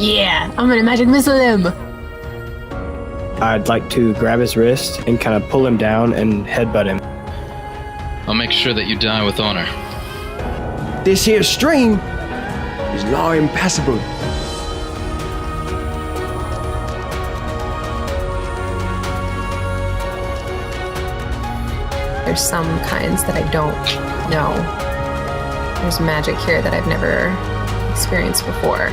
Yeah, I'm gonna magic missile him. I'd like to grab his wrist and kind of pull him down and headbutt him. I'll make sure that you die with honor. This here stream is law impassable. There's some kinds that I don't know. There's magic here that I've never experienced before.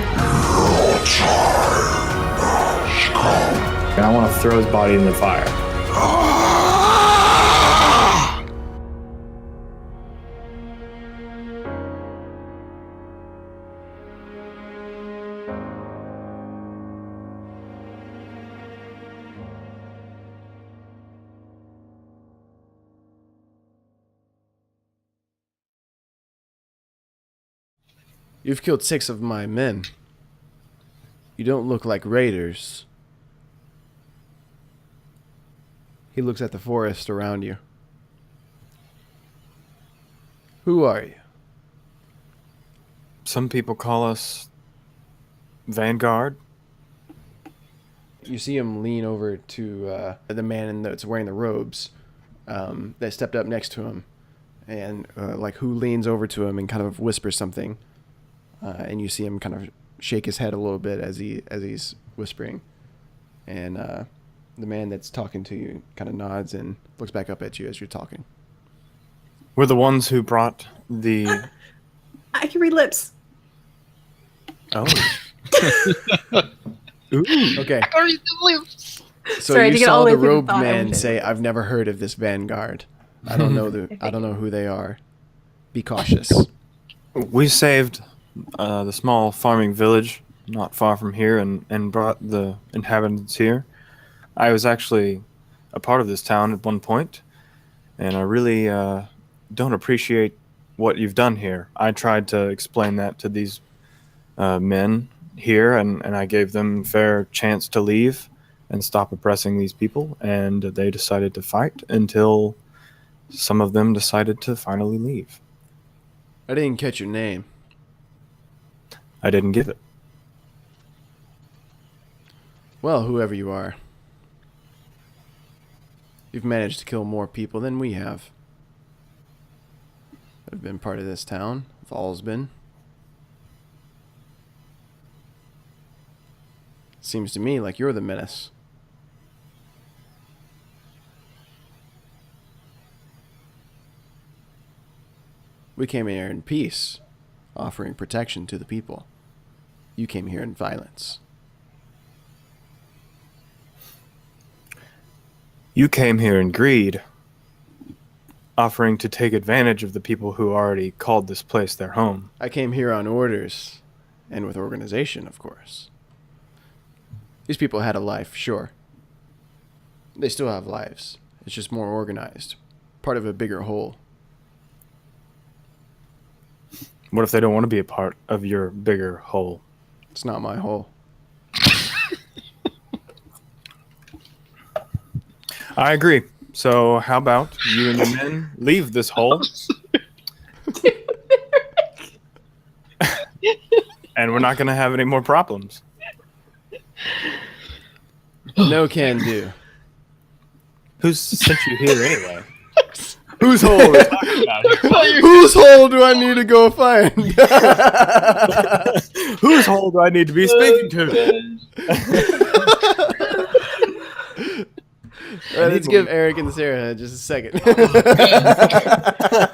And I want to throw his body in the fire. You've killed 6 of my men. You don't look like raiders. He looks at the forest around you. Who are you? Some people call us Vanguard. You see him lean over to the man that's wearing the robes that stepped up next to him, and like who leans over to him and kind of whispers something, and you see him kind of shake his head a little bit as he's whispering, and the man that's talking to you kind of nods and looks back up at you as you're talking. We're the ones who brought the... I can read lips. Oh. Ooh, okay. So Sorry, you to get saw all the the way through the robed thought. man say, "I've never heard of this Vanguard. I don't know who they are. Be cautious." We saved the small farming village not far from here and brought the inhabitants here. I was actually a part of this town at one point, and I really don't appreciate what you've done here. I tried to explain that to these men here, and I gave them a fair chance to leave and stop oppressing these people, and they decided to fight until some of them decided to finally leave. I didn't catch your name. I didn't give it. Well, whoever you are, you've managed to kill more people than we have. That have been part of this town. Have always been. Seems to me like you're the menace. We came here in peace, offering protection to the people. You came here in violence. You came here in greed, offering to take advantage of the people who already called this place their home. I came here on orders, and with organization, of course. These people had a life, sure. They still have lives. It's just more organized. Part of a bigger whole. What if they don't want to be a part of your bigger whole? It's not my whole. I agree. So how about you and your men leave this hole? And we're not going to have any more problems. No can do. Who's sent you here anyway? Whose hole are we talking about here? Whose hole do I need to go find? Whose hole do I need to be speaking to? All right, let's give Eric and Sarah just a second.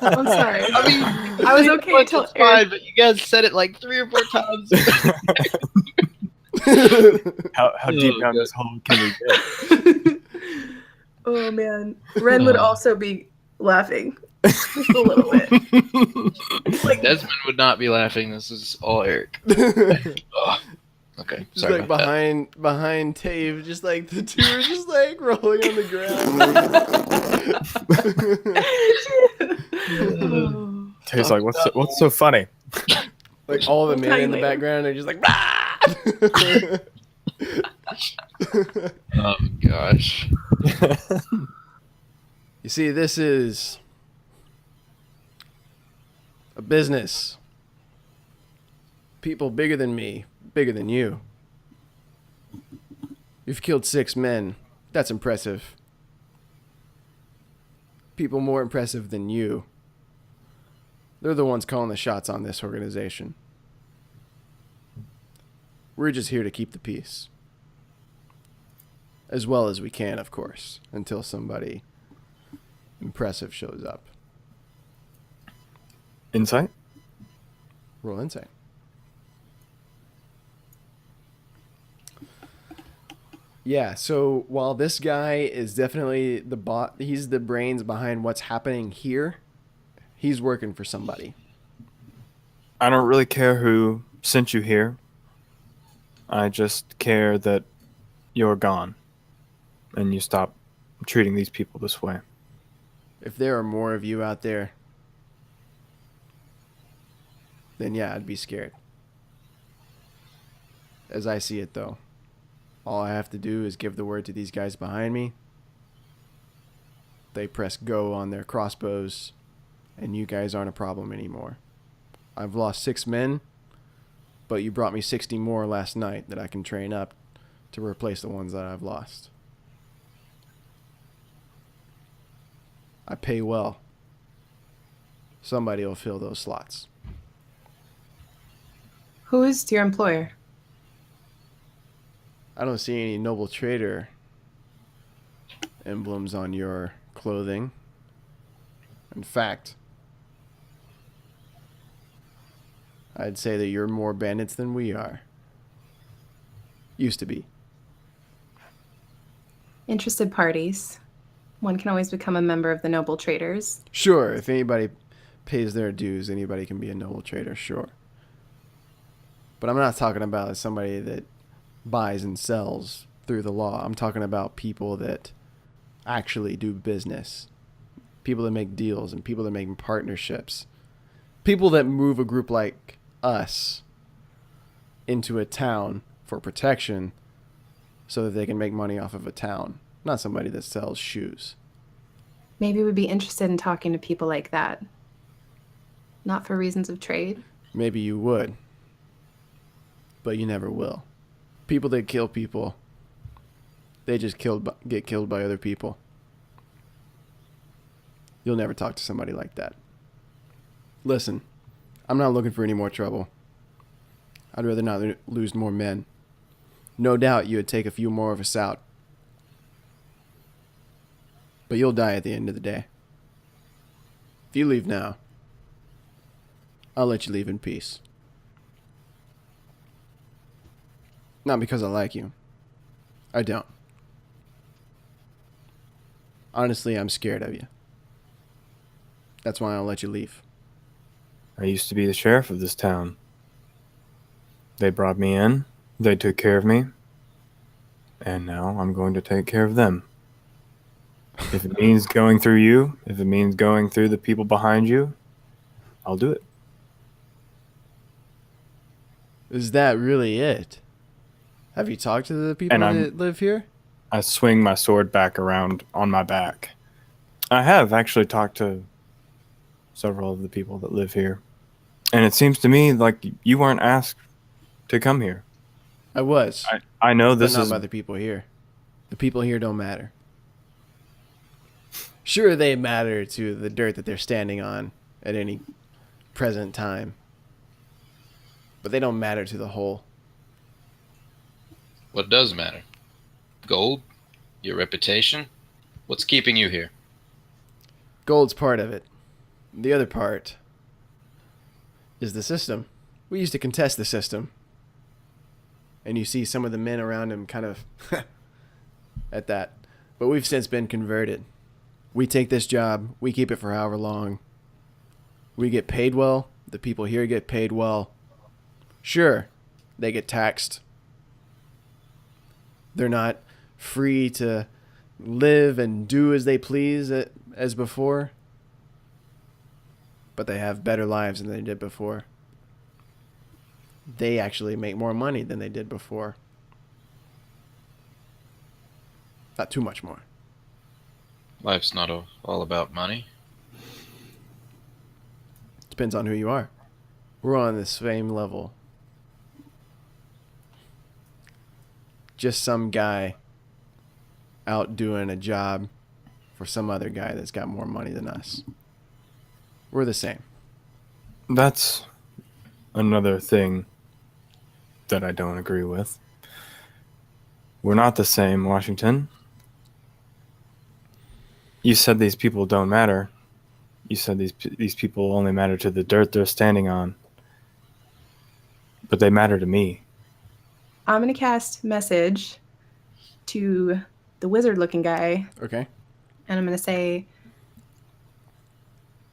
I'm sorry. I mean, I was okay it's till fine, but you guys said it like 3 or 4 times. How deep down this hole can we get? Oh man, Ren would also be laughing just a little bit. Like, Desmond would not be laughing. This is all Eric. Oh, okay, Just sorry like about that. behind Tave, just like the two are just like rolling on the ground. Tastes like what's so funny? Like all the I'll men tell you in the later. background are just like, Oh gosh. You see, this is a business. People bigger than me, bigger than you, You've killed 6 men. That's impressive. People more impressive than you. They're the ones calling the shots on this organization. We're just here to keep the peace. As well as we can, of course, until somebody impressive shows up. Insight? Roll insight. Yeah, so while this guy is definitely he's the brains behind what's happening here, he's working for somebody. I don't really care who sent you here. I just care that you're gone and you stop treating these people this way. If there are more of you out there, then yeah, I'd be scared. As I see it, though, all I have to do is give the word to these guys behind me. They press go on their crossbows, and you guys aren't a problem anymore. I've lost 6 men, but you brought me 60 more last night that I can train up to replace the ones that I've lost. I pay well. Somebody will fill those slots. Who is your employer? I don't see any noble trader emblems on your clothing. In fact, I'd say that you're more bandits than we are. Used to be. Interested parties. One can always become a member of the noble traders. Sure, if anybody pays their dues, anybody can be a noble trader, sure. But I'm not talking about somebody that buys and sells through the law. I'm talking about people that actually do business. People that make deals and people that make partnerships. People that move a group like us into a town for protection so that they can make money off of a town. Not somebody that sells shoes. Maybe we'd be interested in talking to people like that. Not for reasons of trade. Maybe you would. But you never will. People that kill people, they just get killed by other people. You'll never talk to somebody like that. Listen, I'm not looking for any more trouble. I'd rather not lose more men. No doubt you would take a few more of us out. But you'll die at the end of the day. If you leave now, I'll let you leave in peace. Not because I like you. I don't. Honestly, I'm scared of you. That's why I'll let you leave. I used to be the sheriff of this town. They brought me in, they took care of me, and now I'm going to take care of them. If it means going through you, if it means going through the people behind you, I'll do it. Is that really it? Have you talked to the people that live here? I swing my sword back around on my back. I have actually talked to several of the people that live here. And it seems to me like you weren't asked to come here. I was. I know this but not is by the people here. The people here don't matter. Sure, they matter to the dirt that they're standing on at any present time. But they don't matter to the whole. What does matter? Gold? Your reputation? What's keeping you here? Gold's part of it. The other part is the system. We used to contest the system. And you see some of the men around him kind of at that. But we've since been converted. We take this job. We keep it for however long. We get paid well. The people here get paid well. Sure, they get taxed. They're not free to live and do as they please as before. But they have better lives than they did before. They actually make more money than they did before. Not too much more. Life's not all about money. Depends on who you are. We're on the same level. just some guy out doing a job for some other guy that's got more money than us. We're the same. That's another thing that I don't agree with. We're not the same, Washington. You said these people don't matter. You said these people only matter to the dirt they're standing on. But they matter to me. I'm going to cast message to the wizard-looking guy, Okay. and I'm going to say,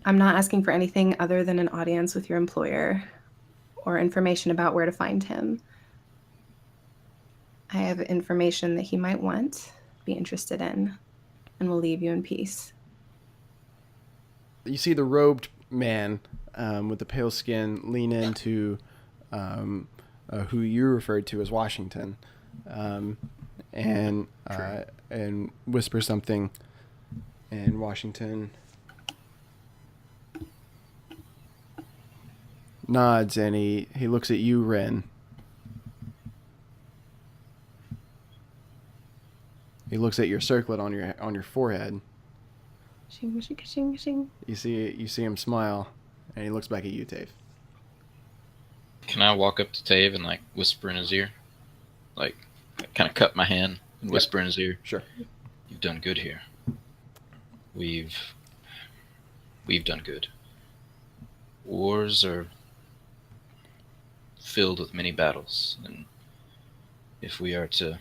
I'm not asking for anything other than an audience with your employer or information about where to find him. I have information that he might want, be interested in, and will leave you in peace. You see the robed man with the pale skin lean into who you referred to as Washington, and whisper something, and Washington nods, and he looks at you, Ren. He looks at your circlet on your forehead. Shing, shing, shing, shing. You see him smile, and he looks back at you, Tave. Can I walk up to Tave and like whisper in his ear? Like kind of cup my hand and whisper in his ear? Sure. You've done good here. We've done good. Wars are filled with many battles, and if we are to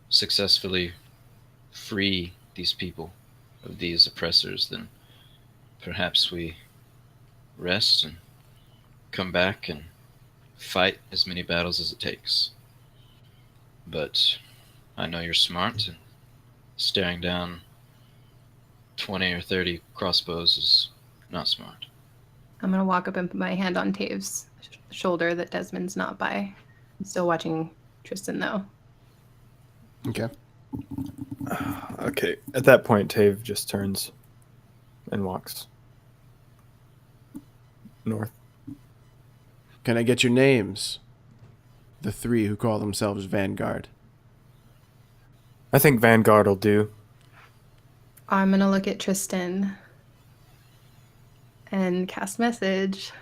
successfully free these people of these oppressors, then perhaps we rest and come back and fight as many battles as it takes. But I know you're smart, and staring down 20 or 30 crossbows is not smart. I'm going to walk up and put my hand on Tave's shoulder that Desmond's not by. I'm still watching Tristan, though. Okay. Okay. At that point, Tave just turns and walks north. Can I get your names? The three who call themselves Vanguard. I think Vanguard will do. I'm going to look at Tristan and cast message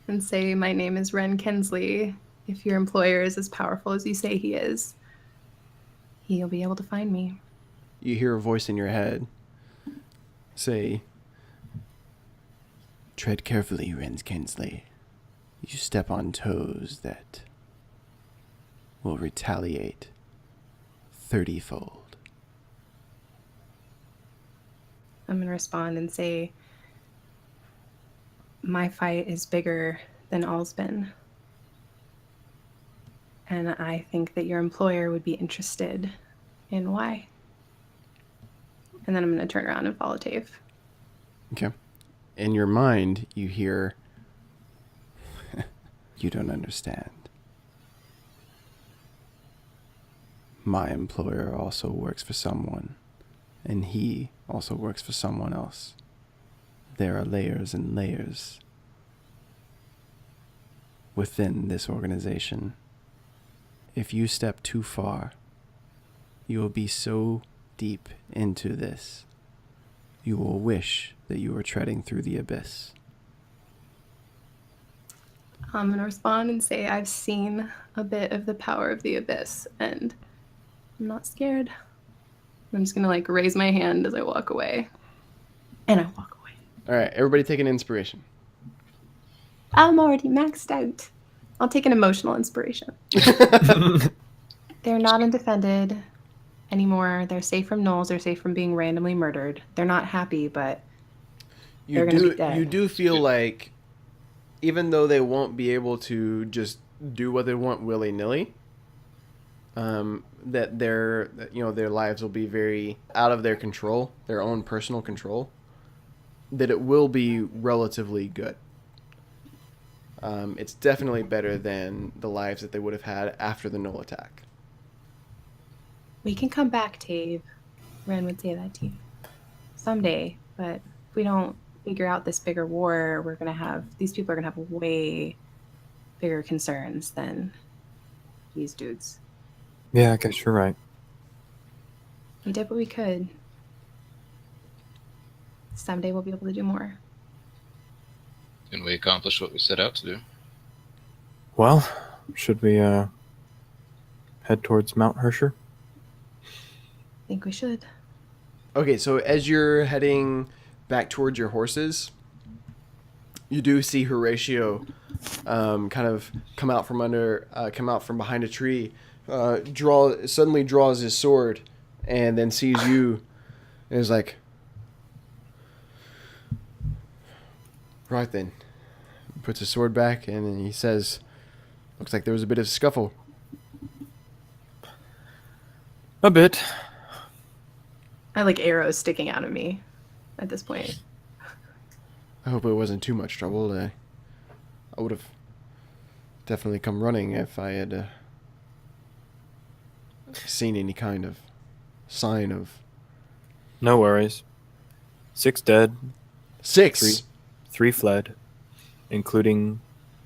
and say, my name is Ren Kensley. If your employer is as powerful as you say he is, he'll be able to find me. You hear a voice in your head say, tread carefully, Ren Kensley. You step on toes that will retaliate 30-fold. I'm going to respond and say, my fight is bigger than all's been. And I think that your employer would be interested in why. And then I'm going to turn around and follow Tave. Okay. In your mind, you hear, you don't understand. My employer also works for someone, and he also works for someone else. There are layers and layers within this organization. If you step too far, you will be so deep into this, you will wish that you were treading through the abyss. I'm going to respond and say, I've seen a bit of the power of the abyss, and I'm not scared. I'm just going to like raise my hand as I walk away. And I walk away. All right, everybody take an inspiration. I'm already maxed out. I'll take an emotional inspiration. They're not undefended anymore. They're safe from gnolls. They're safe from being randomly murdered. They're not happy, but they're going to be dead. You do feel like, even though they won't be able to just do what they want willy-nilly, that their lives will be very out of their control, their own personal control, that it will be relatively good. It's definitely better than the lives that they would have had after the Null attack. We can come back, Tave. Ren would say that to you. Someday, but if we don't figure out this bigger war, these people are going to have way bigger concerns than these dudes. Yeah, I guess you're right. We did what we could. Someday we'll be able to do more. And we accomplished what we set out to do. Well, should we head towards Mount Hersher? I think we should. Okay, so as you're heading back towards your horses, you do see Horatio kind of come out from behind a tree, suddenly draws his sword, and then sees you, and is like, right then. Puts his sword back, and then he says, looks like there was a bit of scuffle. A bit. I like arrows sticking out of me at this point. I hope it wasn't too much trouble. I would have definitely come running if I had seen any kind of sign of... No worries. 6 dead, 6! 3 fled, including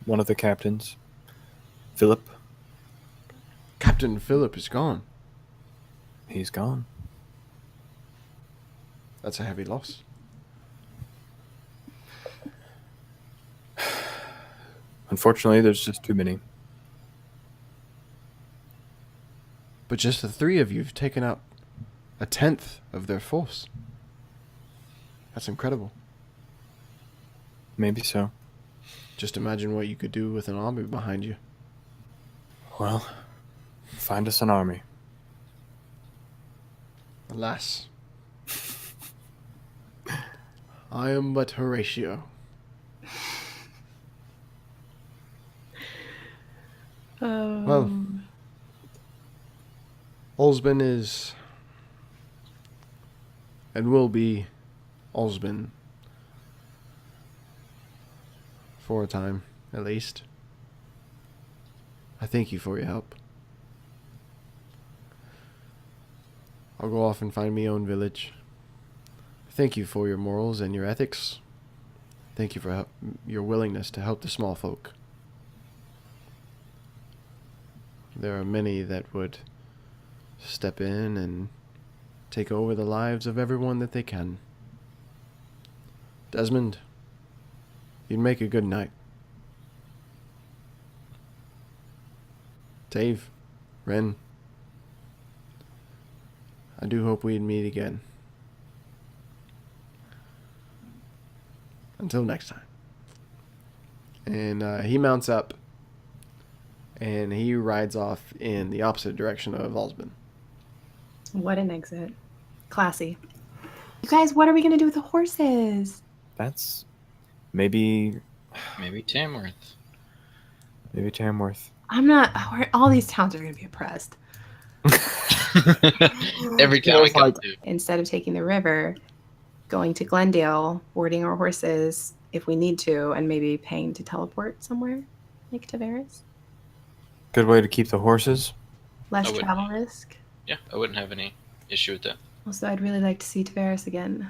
one of the captains, Philip. Captain Philip is gone. He's gone. That's a heavy loss. Unfortunately, there's just too many. But just the 3 of you have taken out 1/10 of their force. That's incredible. Maybe so. Just imagine what you could do with an army behind you. Well, find us an army. Alas. I am but Horatio. Well, Olsben is and will be Olsben for a time, at least. I thank you for your help. I'll go off and find my own village. Thank you for your morals and your ethics. Thank you for your willingness to help the small folk. There are many that would step in and take over the lives of everyone that they can. Desmond, you'd make a good knight. Dave, Ren, I do hope we'd meet again. Until next time. And he mounts up, and he rides off in the opposite direction of Olsben. What an exit. Classy. You guys, what are we going to do with the horses? That's maybe Tamworth. Maybe Tamworth. I'm not... All these towns are going to be oppressed. Every town we come to. Instead of taking the river, going to Glendale, boarding our horses if we need to, and maybe paying to teleport somewhere, like Tavares. Good way to keep the horses. Less travel risk. Yeah, I wouldn't have any issue with that. Also, I'd really like to see Tavares again,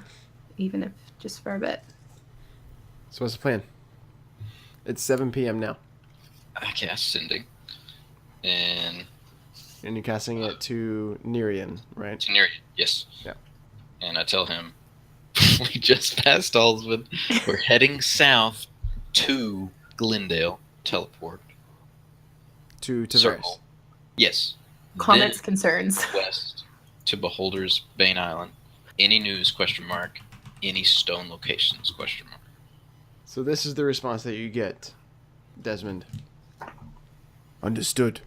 even if just for a bit. So what's the plan? It's 7 p.m. now. I cast Sending. And you're casting it to Nerian, right? To Nerian, yes. Yeah. And I tell him, we just passed Olswood. We're heading south to Glendale. Teleport. To Tavares. Circle. Yes. Comments, Then concerns. west to Beholder's Bane Island. Any news, ? Any stone locations, ? So this is the response that you get, Desmond. Understood.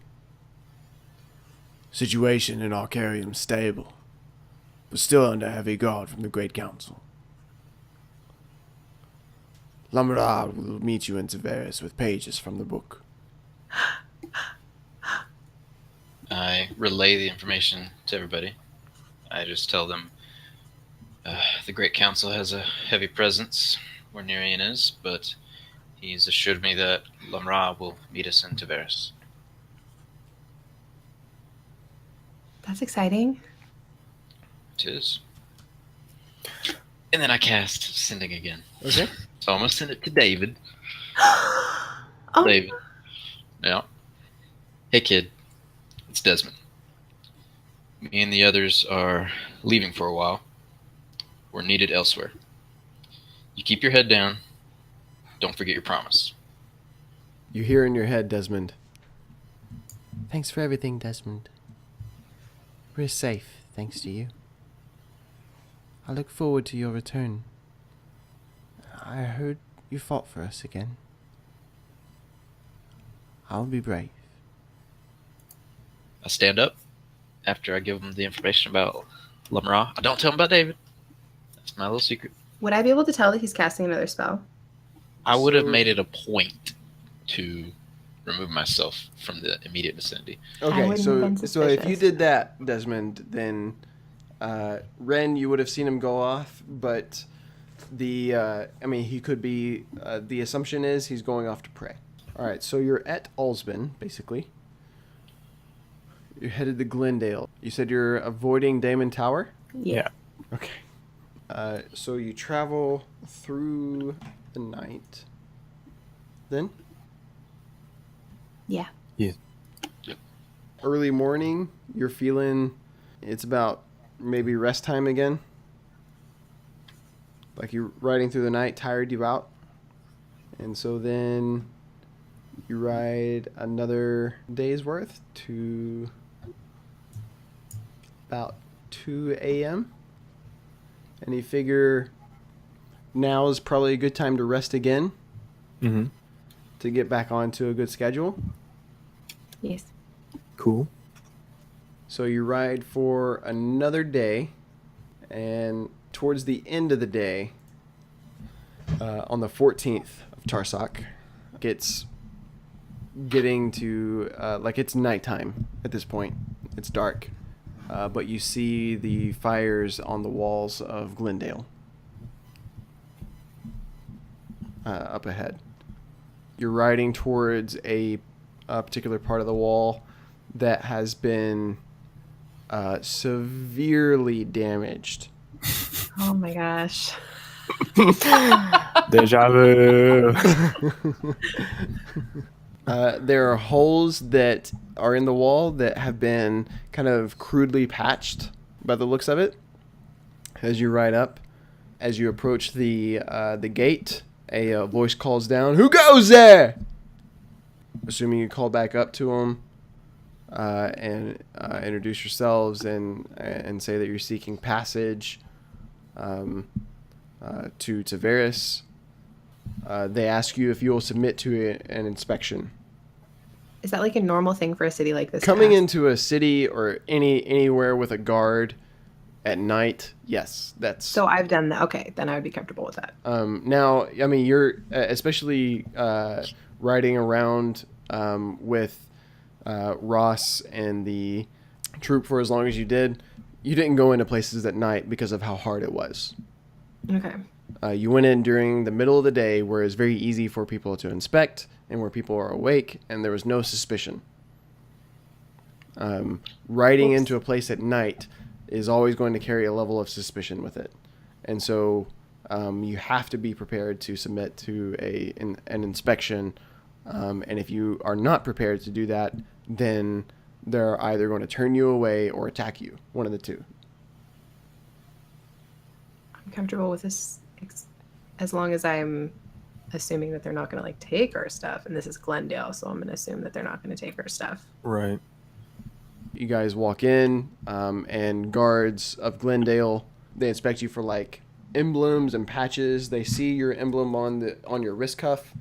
Situation in Arcarium stable, but still under heavy guard from the Great Council. Lamrad will meet you in Tavares with pages from the book. I relay the information to everybody. I just tell them the Great Council has a heavy presence where Nerian is, but he's assured me that Lamra will meet us in Tavares. That's exciting. It is. And then I cast Sending again. Okay. So I'm going to send it to David. Oh. David. Yeah. Hey, kid. It's Desmond. Me and the others are leaving for a while. We're needed elsewhere. You keep your head down. Don't forget your promise. You hear in your head, Desmond. Thanks for everything, Desmond. We're safe, thanks to you. I look forward to your return. I heard you fought for us again. I'll be brave. I stand up after I give them the information about Lamra. I don't tell them about David. That's my little secret. Would I be able to tell that he's casting another spell? I would have So- made it a point to remove myself from the immediate vicinity. Okay, wouldn't so have been so if you suspicious. did that, Desmond, then Ren, you would have seen him go off, but he could be. The assumption is he's going off to pray. All right, so you're at Alsbin, basically. You're headed to Glendale. You said you're avoiding Damon Tower. Yeah. Okay. So you travel through the night. Then Yeah. early morning, you're feeling it's about maybe rest time again. Like you're riding through the night, tired you out. And so then you ride another day's worth to about 2 a.m. And you figure now is probably a good time to rest again Mm-hmm. to get back onto a good schedule. Yes. Cool. So you ride for another day, and towards the end of the day, on the 14th of Tarsak, it's getting to, it's nighttime at this point. It's dark. But you see the fires on the walls of Glendale up ahead. You're riding towards a particular part of the wall that has been severely damaged. Oh my gosh. Deja vu. There are holes that are in the wall that have been kind of crudely patched by the looks of it. As you ride up, as you approach the gate, a voice calls down, "Who goes there?" Assuming you call back up to him and introduce yourselves and say that you're seeking passage to Tavares. They ask you if you will submit to an inspection. Is that like a normal thing for a city like this? to Coming ask? into a city or anywhere with a guard at night, yes, that's. So I've done that. Okay, then I would be comfortable with that. Now, I mean, you're especially riding around with Ross and the troop for as long as you did. You didn't go into places at night because of how hard it was. Okay. You went in during the middle of the day where it's very easy for people to inspect and where people are awake and there was no suspicion. Riding Oops. into a place at night is always going to carry a level of suspicion with it. And so you have to be prepared to submit to an inspection. And if you are not prepared to do that, then they're either going to turn you away or attack you. One of the two. I'm comfortable with this as long as I'm assuming that they're not going to like take our stuff. And this is Glendale, so I'm going to assume that they're not going to take our stuff. Right. You guys walk in, and guards of Glendale, they inspect you for like emblems and patches. They see your emblem on your wrist cuff,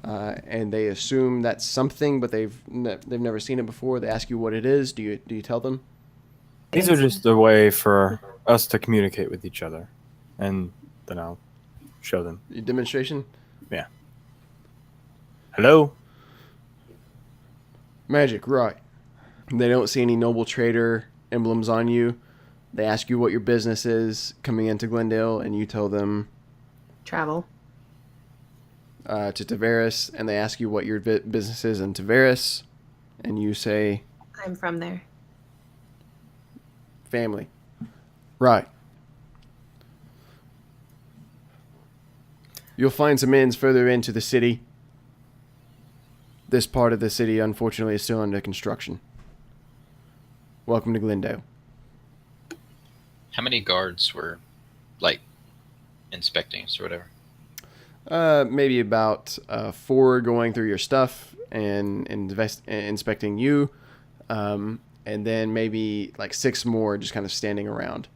and they assume that's something, but they've never seen it before. They ask you what it is. Do you tell them? These are just a way for us to communicate with each other, and then I'll show them. Your demonstration? Yeah. Hello? Magic, right. They don't see any noble trader emblems on you. They ask you what your business is coming into Glendale, and you tell them Travel. to Tavares, and they ask you what your business is in Tavares, and you say I'm from there. family. Right. You'll find some inns further into the city. This part of the city, unfortunately, is still under construction. Welcome to Glendale. How many guards were, like, inspecting us or whatever? Maybe about 4 going through your stuff and inspecting you, and then maybe like 6 more just kind of standing around,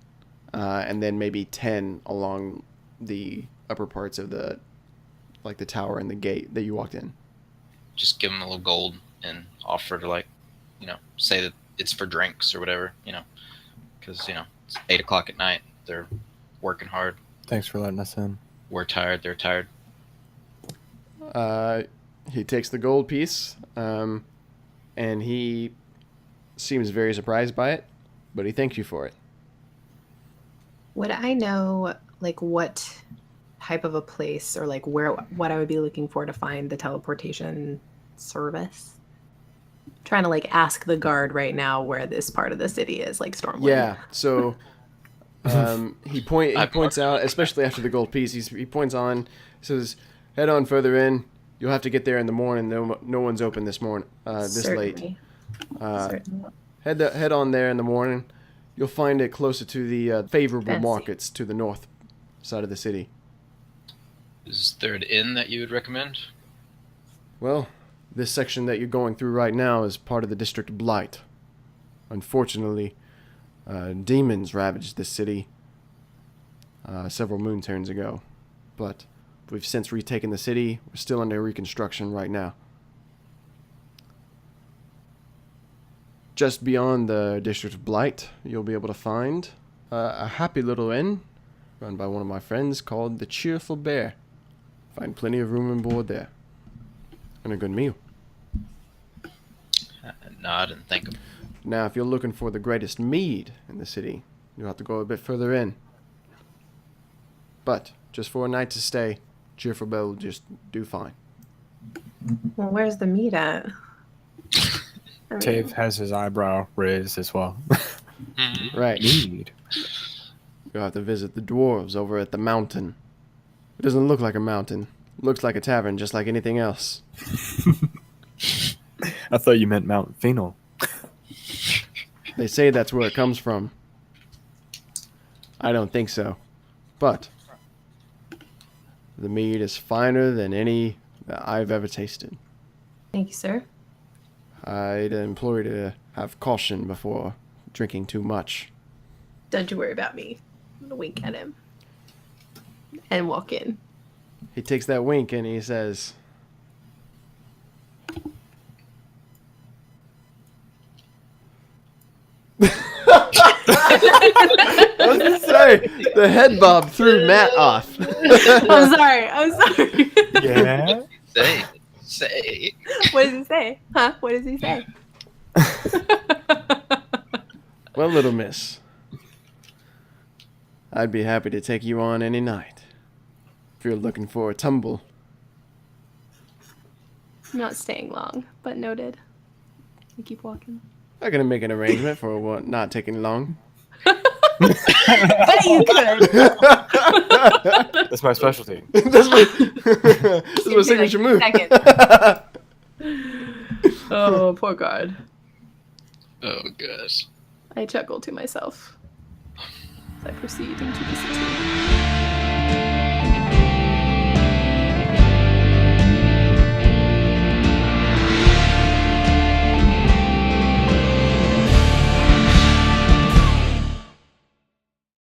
and then maybe 10 along the upper parts of the tower and the gate that you walked in. Just give them a little gold and offer to, like, say that it's for drinks or whatever, because it's 8 o'clock at night. They're working hard. Thanks for letting us in. We're tired. They're tired. He takes the gold piece, and he seems very surprised by it, but he thanks you for it. Would I know, like, what type of a place or, like, what I would be looking for to find the teleportation service? I'm trying to, like, ask the guard right now where this part of the city is, like Stormwind. Yeah, so he points out, especially after the gold piece, he points on, says, head on further in. You'll have to get there in the morning. No one's open this morning, this late. Certainly. Head on there in the morning. You'll find it closer to the favorable Fancy. markets to the north side of the city. Is there an inn that you would recommend? Well, this section that you're going through right now is part of the District of Blight. Unfortunately, demons ravaged this city several moon turns ago, but we've since retaken the city. We're still under reconstruction right now. Just beyond the District of Blight, you'll be able to find a happy little inn run by one of my friends called the Cheerful Bear. Find plenty of room and board there. And a good meal. Nod and thank him. Now, if you're looking for the greatest mead in the city, you'll have to go a bit further in. But, just for a night to stay, Cheerful Bear will just do fine. Well, where's the meat at? I mean, Tave has his eyebrow raised as well. Right. Need. You'll have to visit the dwarves over at the mountain. It doesn't look like a mountain. It looks like a tavern, just like anything else. I thought you meant Mount Phenol. They say that's where it comes from. I don't think so. But the mead is finer than any that I've ever tasted. thank you, sir. I'd implore you to have caution before drinking too much. Don't you worry about me. I'm gonna wink at him and walk in. He takes that wink and he says, what did he say? The head bob threw Matt off. I'm sorry. Yeah? Say. What does he say? Huh? What does he say? Well, little miss, I'd be happy to take you on any night. If you're looking for a tumble. I'm not staying long, but noted. I keep walking. I'm going to make an arrangement for what not taking long. Bet you could. That's my specialty. That's my signature move. Oh, poor guard. Oh gosh. I chuckle to myself as I proceed into the city.